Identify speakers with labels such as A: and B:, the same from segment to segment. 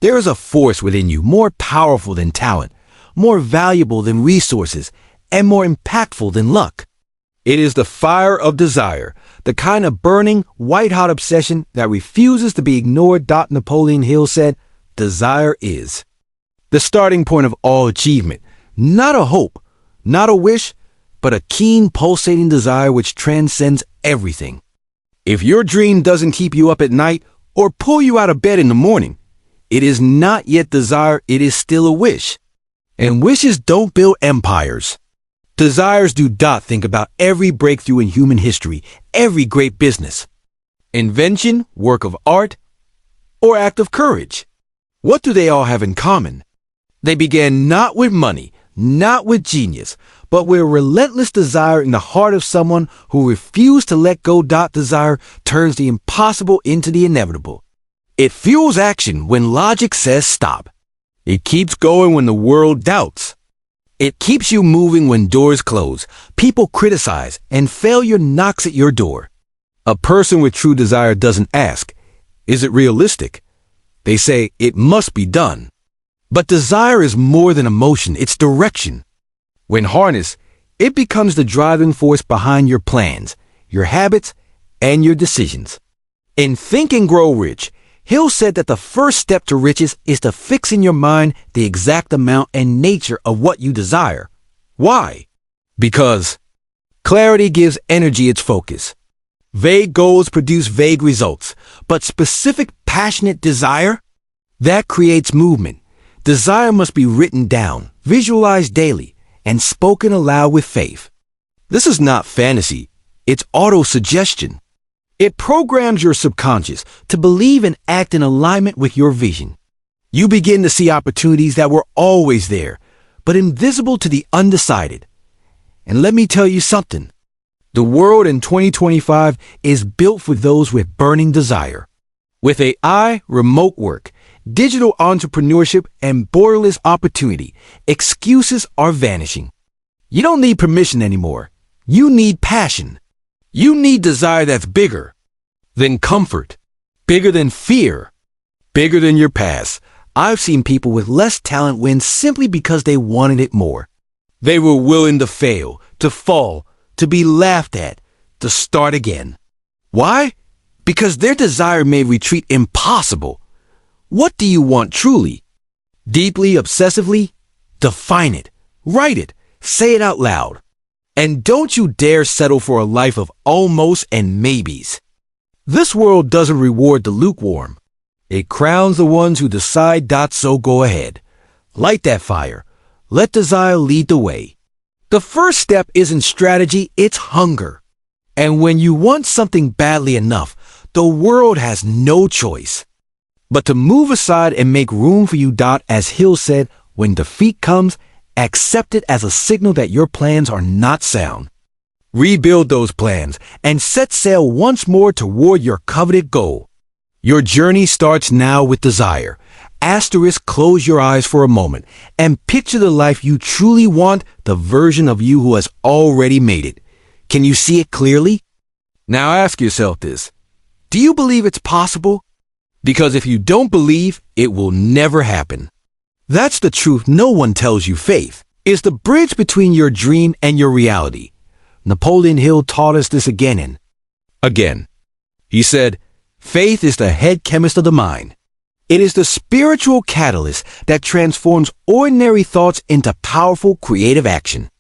A: There is a force within you more powerful than talent, more valuable than resources, and more impactful than luck. It is the fire of desire, the kind of burning, white-hot obsession that refuses to be ignored. Napoleon Hill said, "Desire is the starting point of all achievement, not a hope, not a wish, but a keen, pulsating desire which transcends everything." If your dream doesn't keep you up at night or pull you out of bed in the morning, it is not yet desire, it is still a wish. And wishes don't build empires. Desires do. Think about every breakthrough in human history, every great business, invention, work of art, or act of courage. What do they all have in common? They began not with money, not with genius, but with a relentless desire in the heart of someone who refused to let go. Desire turns the impossible into the inevitable. It fuels action when logic says stop. It keeps going when the world doubts. It keeps you moving when doors close, people criticize, and failure knocks at your door. A person with true desire doesn't ask, "Is it realistic?" They say, "It must be done." But desire is more than emotion, it's direction. When harnessed, it becomes the driving force behind your plans, your habits, and your decisions. In Think and Grow Rich, Hill said that the first step to riches is to fix in your mind the exact amount and nature of what you desire. Why? Because clarity gives energy its focus. Vague goals produce vague results, but specific, passionate desire, that creates movement. Desire must be written down, visualized daily, and spoken aloud with faith. This is not fantasy, it's auto-suggestion. It programs your subconscious to believe and act in alignment with your vision. You begin to see opportunities that were always there, but invisible to the undecided. And let me tell you something. The world in 2025 is built for those with burning desire. With AI, remote work, digital entrepreneurship, and borderless opportunity, excuses are vanishing. You don't need permission anymore. You need passion. You need desire that's bigger than comfort, bigger than fear, bigger than your past. I've seen people with less talent win simply because they wanted it more. They were willing to fail, to fall, to be laughed at, to start again. Why? Because their desire made retreat impossible. What do you want truly? Deeply, obsessively? Define it. Write it. Say it out loud. And don't you dare settle for a life of almost and maybes. This world doesn't reward the lukewarm. It crowns the ones who decide. So go ahead. Light that fire. Let desire lead the way. The first step isn't strategy, it's hunger. And when you want something badly enough, the world has no choice but to move aside and make room for you. As Hill said, when defeat comes, accept it as a signal that your plans are not sound. Rebuild those plans and set sail once more toward your coveted goal. Your journey starts now with desire. Asterisk, close your eyes for a moment and picture the life you truly want, the version of you who has already made it. Can you see it clearly? Now ask yourself this. Do you believe it's possible? Because if you don't believe, it will never happen. That's the truth. No one tells you. Faith is the bridge between your dream and your reality. Napoleon Hill taught us this again and again. He said, faith is the head chemist of the mind. It is the spiritual catalyst that transforms ordinary thoughts into powerful creative action.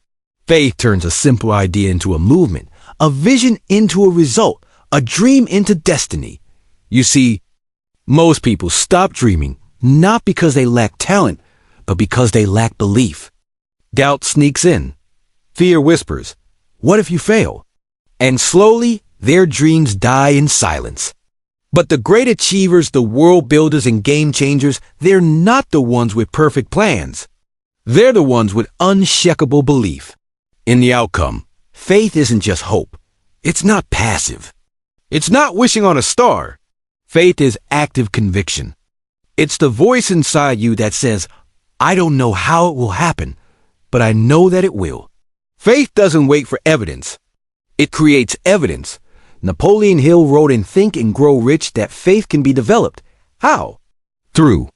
A: Faith turns a simple idea into a movement, a vision into a result, a dream into destiny. You see, most people stop dreaming not because they lack talent, but because they lack belief. Doubt sneaks in. Fear whispers, "What if you fail?" And slowly, their dreams die in silence. But the great achievers, the world builders and game changers, they're not the ones with perfect plans. They're the ones with unshakable belief in the outcome. Faith isn't just hope. It's not passive. It's not wishing on a star. Faith is active conviction. It's the voice inside you that says, I don't know how it will happen, but I know that it will. Faith doesn't wait for evidence. It creates evidence. Napoleon Hill wrote in Think and Grow Rich that faith can be developed. How? Through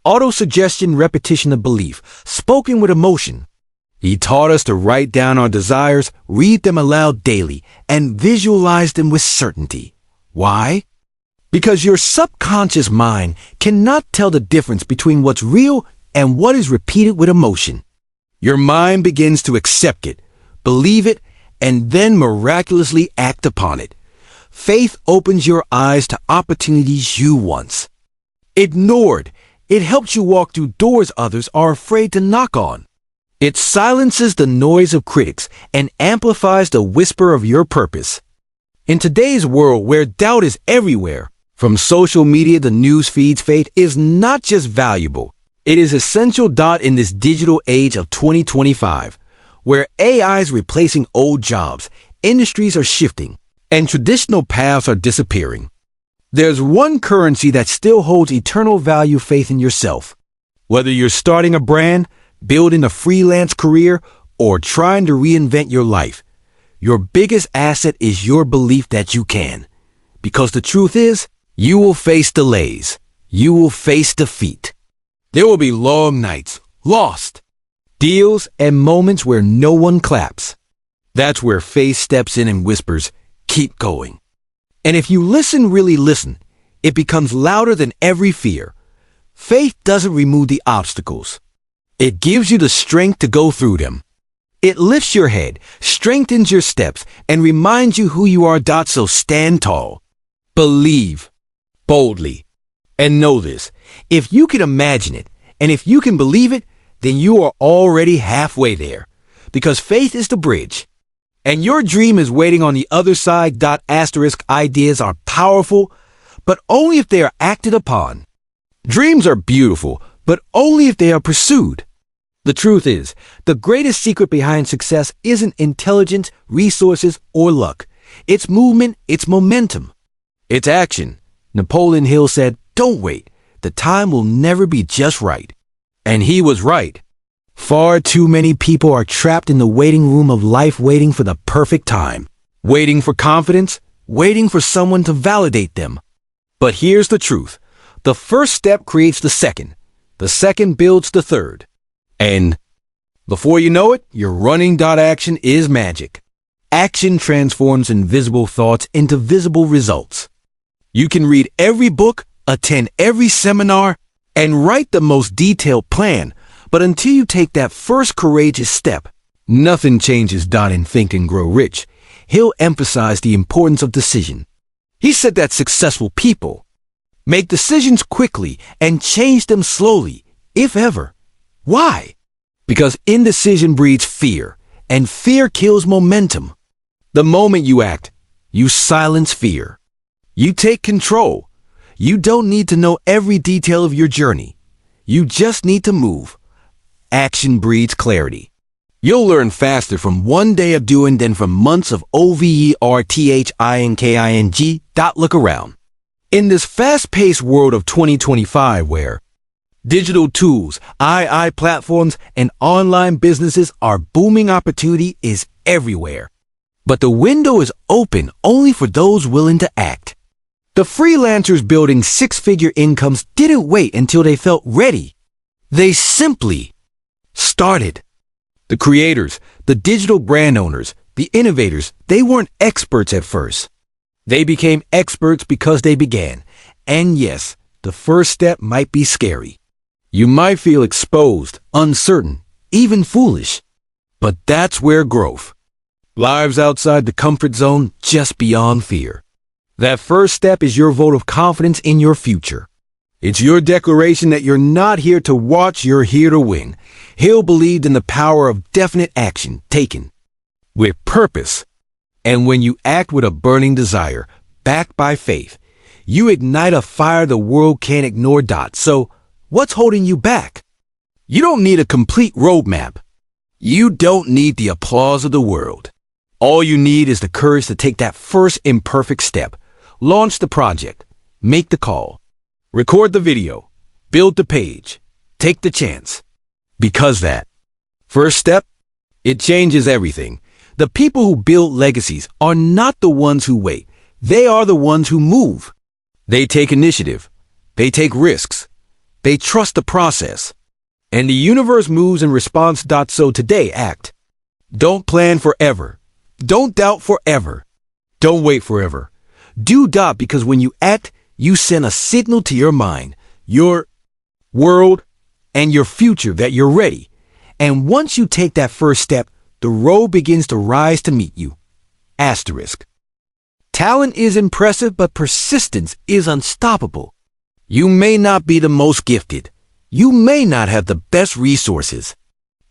A: Autosuggestion, repetition of belief, spoken with emotion. He taught us to write down our desires, read them aloud daily, and visualize them with certainty. Why? Because your subconscious mind cannot tell the difference between what's real and what is repeated with emotion. Your mind begins to accept it, believe it, and then miraculously act upon it. Faith opens your eyes to opportunities you once ignored. It helps you walk through doors others are afraid to knock on. It silences the noise of critics and amplifies the whisper of your purpose. In today's world where doubt is everywhere, from social media to news feeds, faith is not just valuable. It is essential. In this digital age of 2025, where AI is replacing old jobs, industries are shifting, and traditional paths are disappearing. There's one currency that still holds eternal value: faith in yourself. Whether you're starting a brand, building a freelance career, or trying to reinvent your life, your biggest asset is your belief that you can. Because the truth is, you will face delays. You will face defeat. There will be long nights, lost deals, and moments where no one claps. That's where faith steps in and whispers, keep going. And if you really listen, it becomes louder than every fear. Faith doesn't remove the obstacles. It gives you the strength to go through them. It lifts your head, strengthens your steps, and reminds you who you are. So stand tall, believe boldly, and know this: if you can imagine it, and if you can believe it, then you are already halfway there. Because faith is the bridge, and your dream is waiting on the other side. Ideas are powerful, but only if they are acted upon. Dreams are beautiful, but only if they are pursued. The truth is, the greatest secret behind success isn't intelligence, resources, or luck. It's movement, it's momentum, it's action. Napoleon Hill said, "Don't wait. The time will never be just right." And he was right. Far too many people are trapped in the waiting room of life, waiting for the perfect time, waiting for confidence, waiting for someone to validate them. But here's the truth. The first step creates the second builds the third. And before you know it, you're running. Action is magic. Action transforms invisible thoughts into visible results. You can read every book, attend every seminar, and write the most detailed plan, but until you take that first courageous step, nothing changes. In Think and Grow Rich, Hill emphasized the importance of decision. He said that successful people make decisions quickly and change them slowly, if ever. Why? Because indecision breeds fear, and fear kills momentum. The moment you act, you silence fear. You take control. You don't need to know every detail of your journey. You just need to move. Action breeds clarity. You'll learn faster from one day of doing than from months of overthinking. Look around. In this fast-paced world of 2025 where digital tools, AI platforms, and online businesses are booming, opportunity is everywhere. But the window is open only for those willing to act. The freelancers building six-figure incomes didn't wait until they felt ready. They simply started. The creators, the digital brand owners, the innovators, they weren't experts at first. They became experts because they began. And yes, the first step might be scary. You might feel exposed, uncertain, even foolish. But that's where growth lives, outside the comfort zone, just beyond fear. That first step is your vote of confidence in your future. It's your declaration that you're not here to watch, you're here to win. Hill believed in the power of definite action taken with purpose. And when you act with a burning desire, backed by faith, you ignite a fire the world can't ignore. So, what's holding you back? You don't need a complete roadmap. You don't need the applause of the world. All you need is the courage to take that first imperfect step. Launch the project, make the call, record the video, build the page, take the chance. Because that first step, it changes everything. The people who build legacies are not the ones who wait. They are the ones who move. They take initiative. They take risks. They trust the process. And the universe moves in response. So today, act. Don't plan forever. Don't doubt forever. Don't wait forever. Do. Because when you act, you send a signal to your mind, your world, and your future that you're ready. And once you take that first step, the road begins to rise to meet you. Asterisk. Talent is impressive, but persistence is unstoppable. You may not be the most gifted. You may not have the best resources.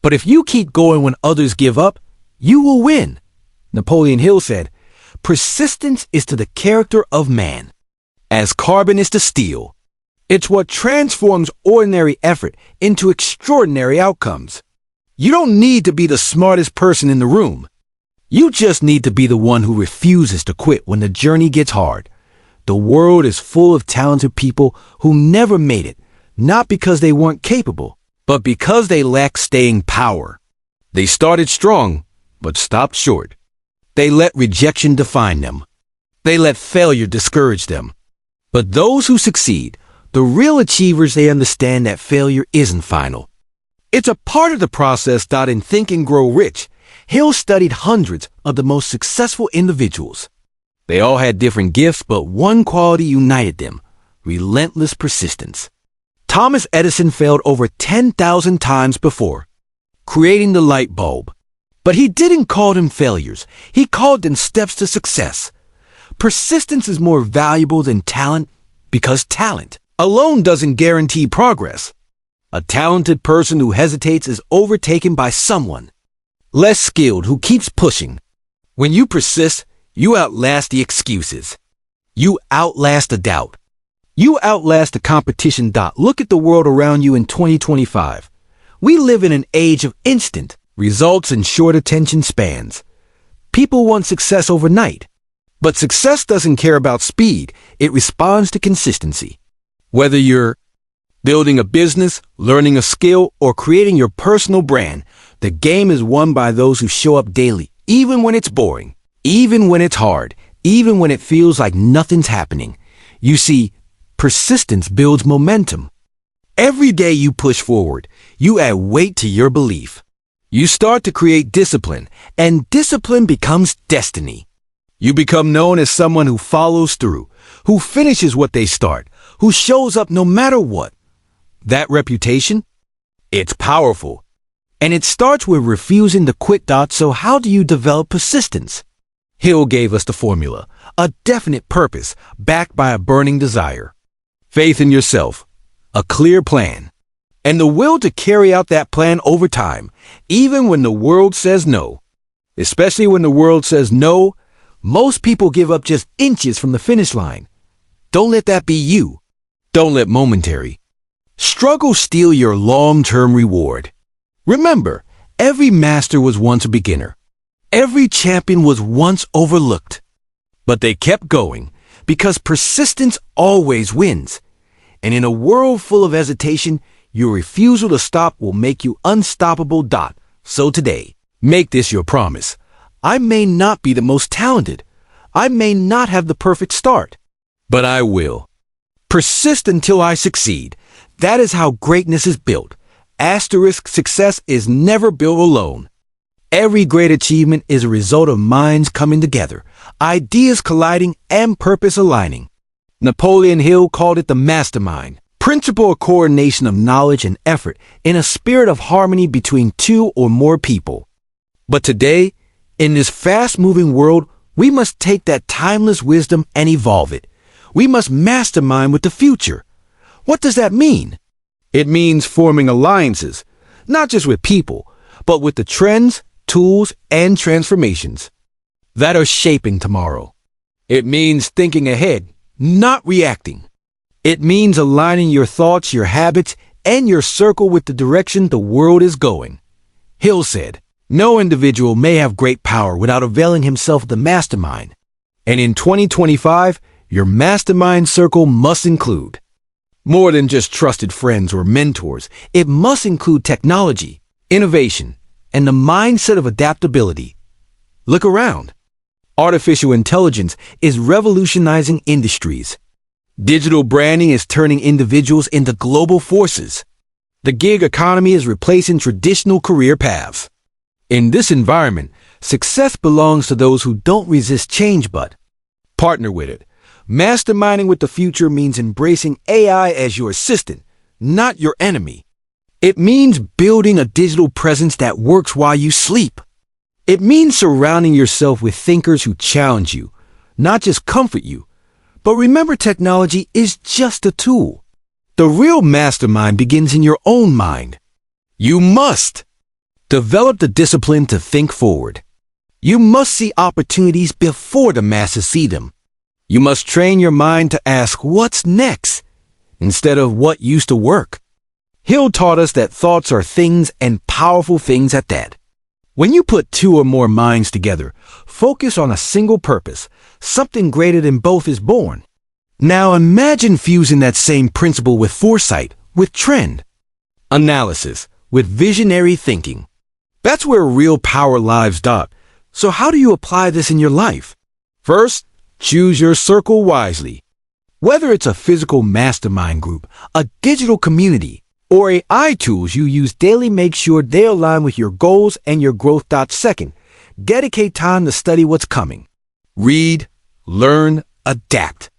A: But if you keep going when others give up, you will win. Napoleon Hill said, "Persistence is to the character of man, as carbon is to steel. It's what transforms ordinary effort into extraordinary outcomes." You don't need to be the smartest person in the room. You just need to be the one who refuses to quit when the journey gets hard. The world is full of talented people who never made it, not because they weren't capable, but because they lacked staying power. They started strong, but stopped short. They let rejection define them. They let failure discourage them. But those who succeed, the real achievers, they understand that failure isn't final. It's a part of the process. In Think and Grow Rich, Hill studied hundreds of the most successful individuals. They all had different gifts, but one quality united them: relentless persistence. Thomas Edison failed over 10,000 times before creating the light bulb. But he didn't call them failures. He called them steps to success. Persistence is more valuable than talent because talent alone doesn't guarantee progress. A talented person who hesitates is overtaken by someone less skilled who keeps pushing. When you persist, you outlast the excuses. You outlast the doubt. You outlast the competition. Look at the world around you in 2025. We live in an age of instant results and short attention spans. People want success overnight. But success doesn't care about speed. It responds to consistency. Whether you're building a business, learning a skill, or creating your personal brand, the game is won by those who show up daily, even when it's boring, even when it's hard, even when it feels like nothing's happening. You see, persistence builds momentum. Every day you push forward, you add weight to your belief. You start to create discipline, and discipline becomes destiny. You become known as someone who follows through, who finishes what they start, who shows up no matter what. That reputation? It's powerful. And it starts with refusing to quit. So how do you develop persistence? Hill gave us the formula: a definite purpose backed by a burning desire, faith in yourself, a clear plan, and the will to carry out that plan over time, even when the world says no. Especially when the world says no, most people give up just inches from the finish line. Don't let that be you. Don't let momentary struggle steal your long-term reward. Remember, every master was once a beginner. Every champion was once overlooked. But they kept going because persistence always wins. And in a world full of hesitation, your refusal to stop will make you unstoppable. So today, make this your promise. I may not be the most talented. I may not have the perfect start. But I will persist until I succeed. That is how greatness is built. Asterisk, success is never built alone. Every great achievement is a result of minds coming together, ideas colliding, and purpose aligning. Napoleon Hill called it the mastermind, principle of coordination of knowledge and effort in a spirit of harmony between two or more people. But today, in this fast-moving world, we must take that timeless wisdom and evolve it. We must mastermind with the future. What does that mean? It means forming alliances, not just with people, but with the trends, tools, and transformations that are shaping tomorrow. It means thinking ahead, not reacting. It means aligning your thoughts, your habits, and your circle with the direction the world is going. Hill said, "No individual may have great power without availing himself of the mastermind." And in 2025, your mastermind circle must include more than just trusted friends or mentors. It must include technology, innovation, and the mindset of adaptability. Look around. Artificial intelligence is revolutionizing industries. Digital branding is turning individuals into global forces. The gig economy is replacing traditional career paths. In this environment, success belongs to those who don't resist change but partner with it. Masterminding with the future means embracing AI as your assistant, not your enemy. It means building a digital presence that works while you sleep. It means surrounding yourself with thinkers who challenge you, not just comfort you. But remember, technology is just a tool. The real mastermind begins in your own mind. You must develop the discipline to think forward. You must see opportunities before the masses see them. You must train your mind to ask what's next instead of what used to work. Hill taught us that thoughts are things and powerful things at that. When you put two or more minds together, focus on a single purpose, something greater than both is born. Now imagine fusing that same principle with foresight, with trend analysis, with visionary thinking. That's where real power lies, Doc. So how do you apply this in your life? First, choose your circle wisely. Whether it's a physical mastermind group, a digital community, or AI tools you use daily, make sure they align with your goals and your growth. Second, dedicate time to study what's coming. Read, learn, adapt.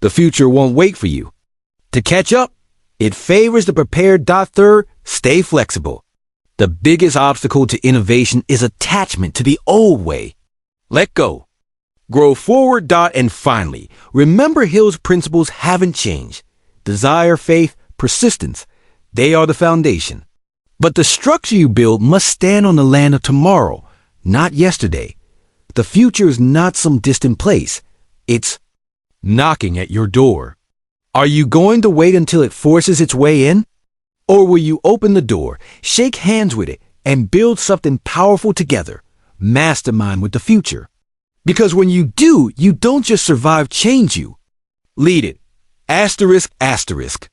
A: The future won't wait for you. To catch up, it favors the prepared. Third, stay flexible. The biggest obstacle to innovation is attachment to the old way. Let go. Grow forward. And finally, remember Hill's principles haven't changed. Desire, faith, persistence. They are the foundation. But the structure you build must stand on the land of tomorrow, not yesterday. The future is not some distant place. It's knocking at your door. Are you going to wait until it forces its way in? Or will you open the door, shake hands with it, and build something powerful together? Mastermind with the future. Because when you do, you don't just survive change, you lead it. Asterisk, asterisk.